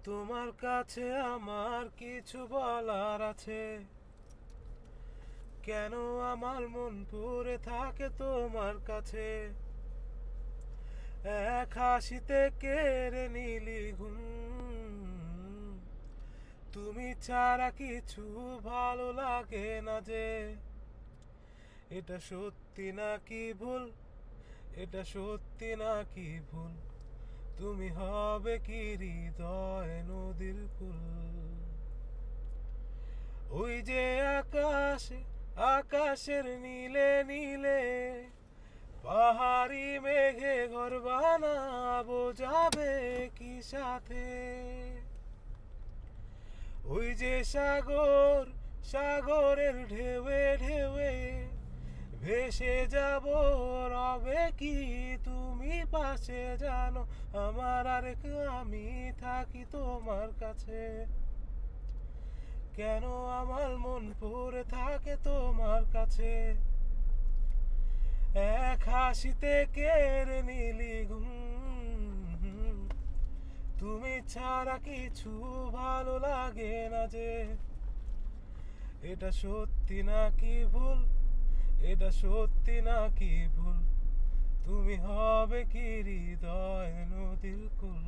তোমার কাছে আমার কিছু বলার আছে। কেন আমার মন পড়ে থাকে তোমার কাছে? এক হাসিতে কেড়ে নিলি ঘুম, তুমি ছাড়া কিছু ভালো লাগে না যে। এটা সত্যি নাকি ভুল? এটা সত্যি নাকি ভুল? তুমি হবে কি হৃদয় নদীর কুল? ওই যে আকাশে, আকাশের নীলে নীলে পাহাড়ি মেঘে ঘর বানাবো, যাবে কি সাথে? ওই যে সাগর, সাগরের ঢেউয়ে ঢেউয়ে ভেসে যাব, রবে কি তুমি পাশে? জানো আমার আরেক আমি থাকি তোমার কাছে। কেন আমার মন পড়ে থাকে তোমার কাছে? এক হাসিতে কেড়ে নিলি ঘুম, তুমি ছাড়া কিছু ভালো লাগে না যে। এটা সত্যি নাকি ভুল? এটা সত্যি নাকি ভুল? তুমি হবে কি হৃদয় নদীর কুল?